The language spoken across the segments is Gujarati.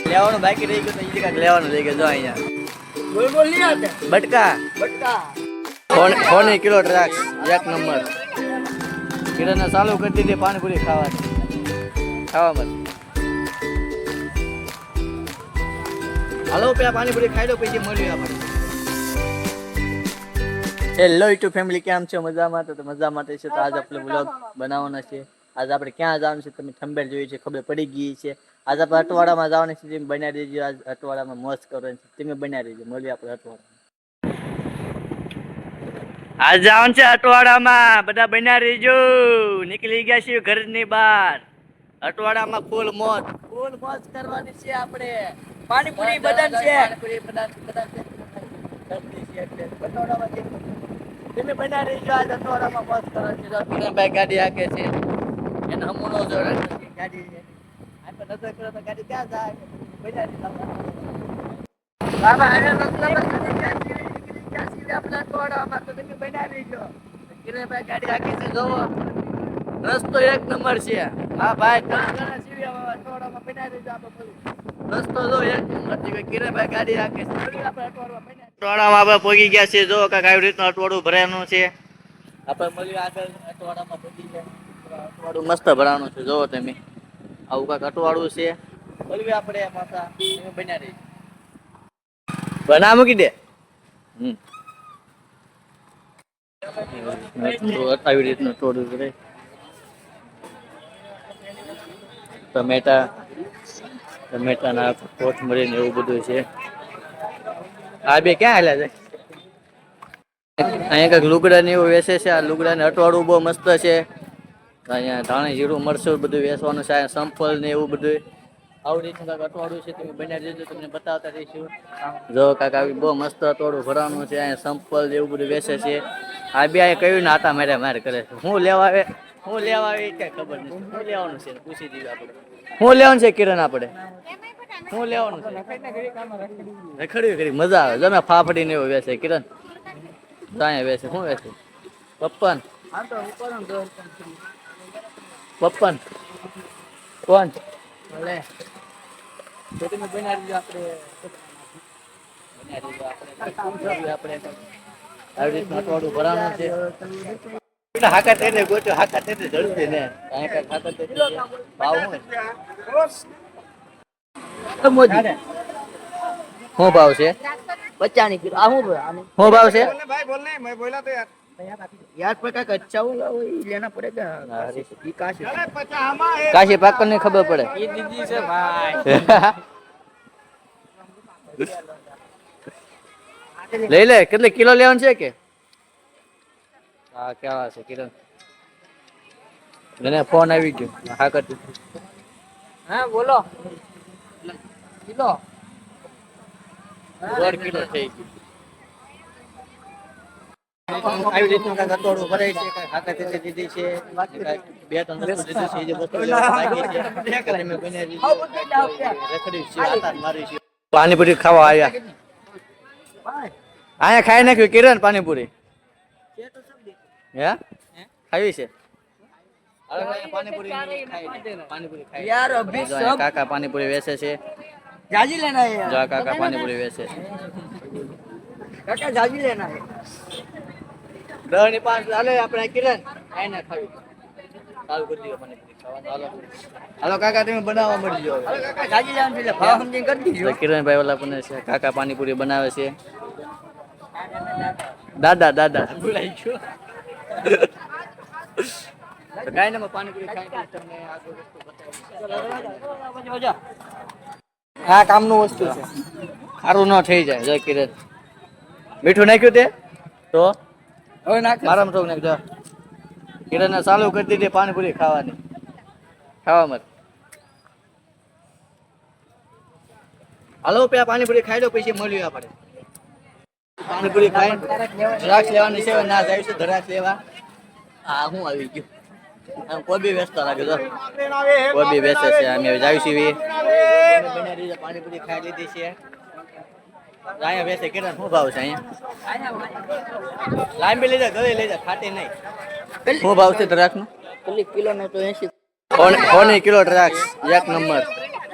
લેવાનું બાકી રહી ગયું તો ઈ કાક લેવાનું રહી ગયું જો અહીંયા બોલ બોલ નહીં આવતે બટકા ફોન કિલો દ્રાક્ષ એક નંબર કિરણને ચાલુ કરી દીધી પાણીપુરી ખાવા મત હાલો પેલા પાણીપુરી ખાઈ લો પછી મળીએ આપણે હેલો યુટ્યુબ ફેમિલી કેમ છો મજામાં તો મજા માટે છે તો આજ આપણે વ્લોગ બનાવવાના છે આજ આપણે ક્યાં જવાનું છે તમે થંબનેલ જોઈ છે ખબર પડી ગઈ છે આજ આપણે અટવાડામાં જવાનું છે તમે બનાવી દેજો આજ અટવાડામાં મોજ કરવાની છે તમે બનાવી દેજો મળીએ આપણે અટવાડામાં આજ જવાનું છે અટવાડામાં બધા બનાવી દેજો નીકળી ગયા છીએ ઘરની બહાર અટવાડામાં ફૂલ મોજ કરવાની છે આપણે પાણીપુરી બદન છે તમે બનાવી રહીજો આજ અટવાડામાં મોજ કરવાની છે કિરણભાઈ ગાડી હાકે છે એને હમણો જો ગાડી આપણે નજર કરો તો ગાડી ક્યાં જાય બનાવી બાબા આને નજર આપણા અટવાડામાં તો તમે બનાવી રહીજો કિરણભાઈ ગાડી હાકે છે જોવો રસ્તો એક નંબર છે હા ભાઈ ઘણા સીવ્યા અટવાડામાં બનાવી રહીજો આપણે રસ્તો જો એક નંબર છે કિરણભાઈ ગાડી હાકે છે આપણે અટવાડામાં આપણે પહોંચી ગયા છે જો કાંઈક આવી રીતનું અટવાડું ભરાવાનું છે આપણે મળ્યું આગળ અટવાડામાં પહોંચી ગયા અટવાડું મસ્ત ભરાવાનું છે જોવો તમે આવું કાંઈક અટવાડું છે મળ્યું આપણે માતા તમે બન્યા રહી બના મૂકી દે આવી રીતનું અટવાડું ભરે ટમેટાના કોથમરી ને એવું બધું છે આ બે ક્યાં હાલ્યા છે અહીંયા કંઈક લુગડા ને એવું વેચે છે આ લુગડા ને અટવાડું બહુ મસ્ત છે અહીંયા ધાણી જીરું મરચું બધું વેચવાનું છે સંપલ ને એવું બધું આવું રીતનું કાંઈક અટવાડું છે તમે બનાવી દેજો તમને બતાવતા રહીશું જો કાંઈક આવી બહુ મસ્ત અટવાડું ભરવાનું છે અહીંયા સંપલ એવું બધું વેચે છે આ બે અહીંયા કહ્યું ને આટા મારે કરે છે હું લેવા આવે કઈ ખબર નથી શું લેવાનું છે પૂછી દીધું આપણે શું લેવાનું છે કિરણ આપણે શું લેવાનું છે રખડવી કરી મજા આવે જમે ફાફડી ને એવું વેચે કિરણ અહીંયા વેચે શું વેચે પપ્પન કોણ ભલે તો તમે બનાવી દીધું આપણે આવી રીતનું અટવાડું ભરાવાનું છે હાકા તેને ગોચ્યો હાકા તેને જડતી ને હાકા ભાવ શું ભાવ છે 50 કિલો આ શું ભાવ છે यार पर का अच्छा होगा वो लेना पड़ेगा ये काशी पाकल ने खबर पड़े ये दीदी से भाई ले ले कितने किलो लेवन છે કે હા કેવા છે કિરણ મને ફોન આવી ગયો હા કર હા બોલો કિલો 1 કિલો થઈ ગયું આવી રીતનું કાંઈક અટવાડું ભરાય છે કાંઈક હાકા તેલી દીધી છે બે ત્રણ વસ્તુ દીધી છે જે વસ્તુ બાકી છે તમે બનાવી રખડી છે આતાર મારી છે પાણીપુરી ખાવા આવ્યા અહીંયા ખાઈ નાખ્યું કિરણ પાણીપુરી હે ખાવી છે પાણીપુરી ખાઈ યાર અભી સબ કાકા પાણીપુરી વેચે છે જાજી લેના હે જો કાકા પાણીપુરી વેચે કાકા જાજી લેના હે 10 ની 5 ચાલે આપણે કિરણ આઈને ખાવી ચાલુ કરી દીધો પાણીપુરી ખાવાનું હાલો કાકા તમે બનાવવા મળી જાવ હાલો કાકા જાજી લેવાનું એટલે ભાવ સમજીને કરી દીજો કિરણભાઈ વાલા પણ છે કાકા પાણીપુરી બનાવે છે દાદા ભૂલાઈ ગયો તો કાઈ ને પાણીપુરી ખાઈ તમને આગળ વસ્તુ બતાવી આ કામનું વસ્તુ છે સારું ન થઈ જાય જો કિરણ મીઠું નાખ્યું તે તો હવે નાખ મારામાં થોડું નાખજો કિરણને ચાલુ કરી દીધી પાણીપુરી ખાવા મત હાલો પેલા પાણીપુરી ખાઈ લો પછી મળ્યું આપણે પાણીપુરી ખાઈ દ્રાક્ષ લેવાની છે ના જાય છે દ્રાક્ષ લેવા હા હું આવી ગયું કોબી વેચતા લાગે તો કોબી વેચે છે અમે જાવી છીએ પાણીપુરી ખાઈ લીધી છે અહીંયા વેચે કિરણ શું ભાવ છે અહીંયા લાંબી લઈ જા ઘરે લઈ જા ખાટી નહીં શું ભાવ છે દ્રાક્ષ નો કિલો નો તો 80 કિલો દ્રાક્ષ એક નંબર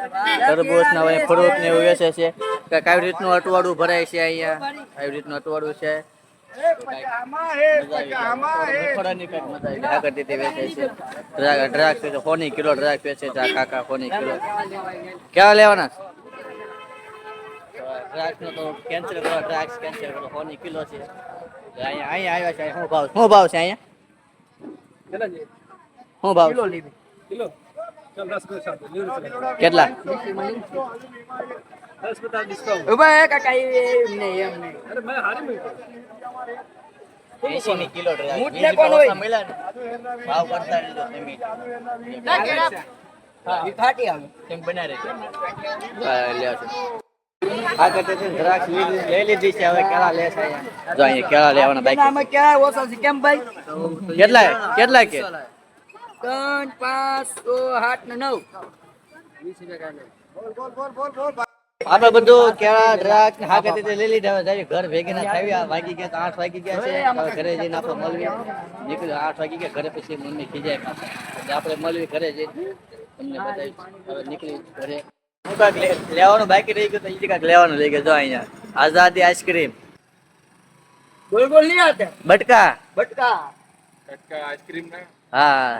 તરબૂચ ના હોય ફ્રૂટ ને એવું વેચે છે કે કઈ રીતનું અટવાડું ભરાય છે અહીંયા કઈ રીતનું અટવાડું છે ફોની કિલો ડ્રાગ વેચે છે કાકા ફોની કિલો કેવા લેવાના ડ્રાગ નો તો કેન્સલ કરો ડ્રાગ કેન્સલ કરો ફોની કિલો છે અહીંયા આવ્યા છે શું ભાવ છે અહીંયા શું ભાવ કેટલા કિલો ભાવ કરતા દ્રાક્ષ લઈ લીધી છે હવે કેળા લે છે જો અહીંયા કેળા લેવાના બાકી કેમ ભાઈ કેટલા કે 3 5 8 9 આપણે બધું કેળા દ્રાક્ષ હાકે તે લઈ લીધા હવે જાય ઘર ભેગી ના થાવ્યા વાગી ગયા તો 8 વાગી ગયા છે હવે ઘરે જઈને આપણે મળવી નીકળ્યો 8 વાગી ગયા ઘરે પછી મમ્મી ખીજાય એટલે આપણે મળવી ઘરે જઈને તમને બતાવી હવે નીકળી ઘરે હું કાંઈક લેવાનું બાકી રહી ગયું તો એ કાંઈક લેવાનું લઈ ગયો જો અહીંયા આઝાદી આઈસ્ક્રીમ બોલ બોલ નહીં આતે બટકા બટકા आइसक्रीम ना હા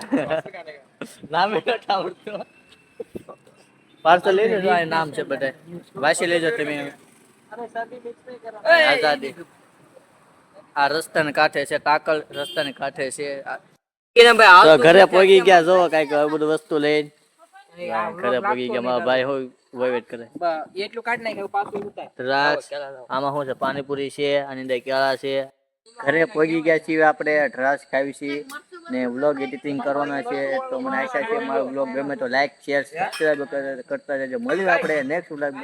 નામ નથી આવડતું પાર્સલ લઈ લેજો આ નામ છે બધા વાસી લેજો તમે આઝાદી આ રસ્તાને કાંઠે છે ટાકલ રસ્તાને કાંઠે છે તો ઘરે પોગી ગયા જો કઈક બધું વસ્તુ લઈને ઘરે પોગી ગયા મારા ભાઈ હોય વેટ કરે એટલું કાઢ નાખ પાછું ઉતાર દ્રાક્ષ આમાં શું છે પાણીપુરી છે આની અંદર કેળા છે ઘરે પોગી ગયા છીએ આપણે દ્રાક્ષ ખાવી છીએ ને વ્લોગ એડિટિંગ કરવાના છે તો મને આશા છે મારો વ્લોગ ગમે તો લાઈક શેર સબસ્ક્રાઇબ કરતા જજો મળીએ આપણે નેક્સ્ટ વ્લોગ